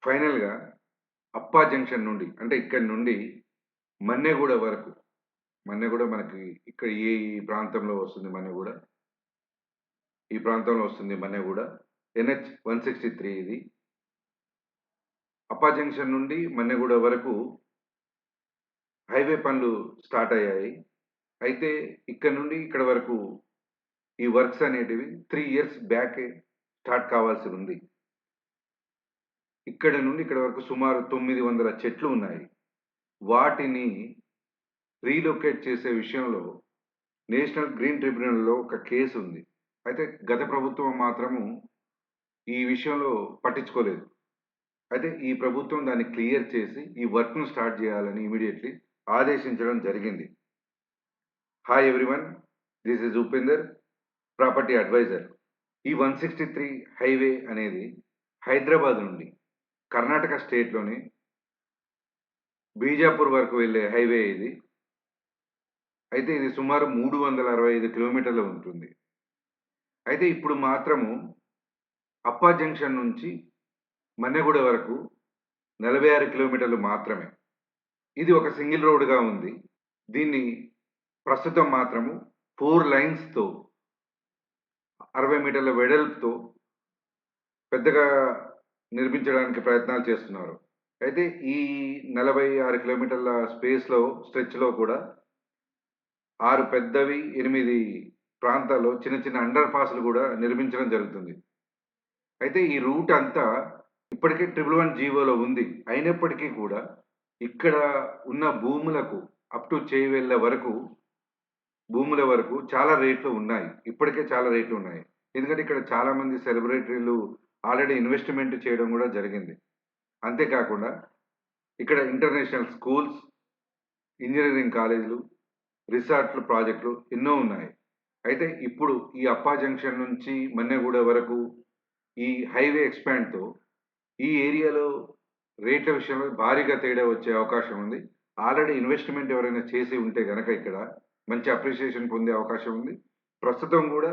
ఫైనల్‌గా అప్పా జంక్షన్ నుండి అంటే ఇక్కడి నుండి మన్నెగూడ వరకు, మన్నెగూడ మనకి ఇక్కడ ఈ ప్రాంతంలో వస్తుంది మన్నెగూడ. ఈ ప్రాంతంలో వస్తుంది మన్నెగూడ. ఎన్‌హెచ్ 163 ఇది. అప్పా జంక్షన్ నుండి మన్నెగూడ వరకు హైవే పనులు స్టార్ట్ అయ్యాయి. అయితే ఇక్కడ నుండి ఇక్కడ వరకు ఈ వర్క్స్ అనేటివి 3 ఇయర్స్ బ్యాకే స్టార్ట్ కావాల్సి ఉంది. ఇక్కడి నుండి ఇక్కడి వరకు సుమారు 900 చెట్లు ఉన్నాయి. వాటిని రీలొకేట్ చేసే విషయంలో నేషనల్ గ్రీన్ ట్రిబ్యునల్‌లో ఒక కేస్ ఉంది. అయితే గత ప్రభుత్వం మాత్రము ఈ విషయంలో పట్టించుకోలేదు. అయితే ఈ ప్రభుత్వం దాన్ని క్లియర్ చేసి ఈ వర్క్‌ను స్టార్ట్ చేయాలని ఇమ్మీడియేట్‌లీ ఆదేశించడం జరిగింది. Hi everyone. This is Upender, property advisor. ఈ 163 హైవే అనేది హైదరాబాద్ నుండి కర్ణాటక స్టేట్‌లోని బీజాపూర్ వరకు వెళ్ళే హైవే ఇది. అయితే ఇది సుమారు 365 కిలోమీటర్లు ఉంటుంది. అయితే ఇప్పుడు మాత్రము అప్పా జంక్షన్ నుంచి మన్నెగూడ వరకు 46 కిలోమీటర్లు మాత్రమే. ఇది ఒక సింగిల్ రోడ్‌గా ఉంది. దీన్ని ప్రస్తుతం మాత్రము 4 లైన్స్‌తో 60 మీటర్ల వెడల్పుతో పెద్దగా నిర్మించడానికి ప్రయత్నాలు చేస్తున్నారు. అయితే ఈ 46 కిలోమీటర్ల స్ట్రెచ్‌లో కూడా 6 పెద్దవి, 8 ప్రాంతాల్లో చిన్న చిన్న అండర్ పాస్‌లు గూడా నిర్మించడం జరుగుతుంది. అయితే ఈ రూట్ అంతా ఇప్పటికే 111 జీవోలో ఉంది. అయినప్పటికీ కూడా ఇక్కడ ఉన్న భూములకు అప్ టు చేవెళ్ళ వరకు భూముల వరకు చాలా రేట్లు ఉన్నాయి. ఇప్పటికే చాలా రేట్లు ఉన్నాయి. ఎందుకంటే ఇక్కడ చాలామంది సెలబ్రిటీలు ఆల్రెడీ ఇన్వెస్ట్‌మెంట్ చేయడం గూడా జరిగింది. అంతే కాకుండా ఇక్కడ ఇంటర్నేషనల్ స్కూల్స్, ఇంజినీరింగ్ కాలేజీలు, రిసార్ట్‌లు, ప్రాజెక్ట్‌లు ఎన్నో ఉన్నాయి. అయితే ఇప్పుడు ఈ అప్పా జంక్షన్ నుంచి మన్నెగూడ వరకు ఈ హైవే ఎక్స్‌పాండ్‌తో ఈ ఏరియాలో రేట్ల విషయంలో భారీగా తేడా వచ్చే అవకాశం ఉంది. ఆల్రెడీ ఇన్వెస్ట్‌మెంట్ ఎవరైనా చేసి ఉంటే గనక ఇక్కడ మంచి అప్రిషియేషన్ పొందే అవకాశం ఉంది. ప్రస్తుతం గూడా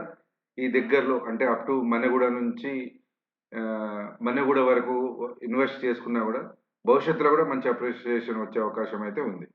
ఈ దగ్గరలో అంటే అప్ టు మన్నెగూడ నుంచి మన్నెగూడ వరకు ఇన్వెస్ట్ చేసుకున్నా గూడా భవిష్యత్తులో గూడా మంచి అప్రిషియేషన్ వచ్చే అవకాశం అయితే ఉంది.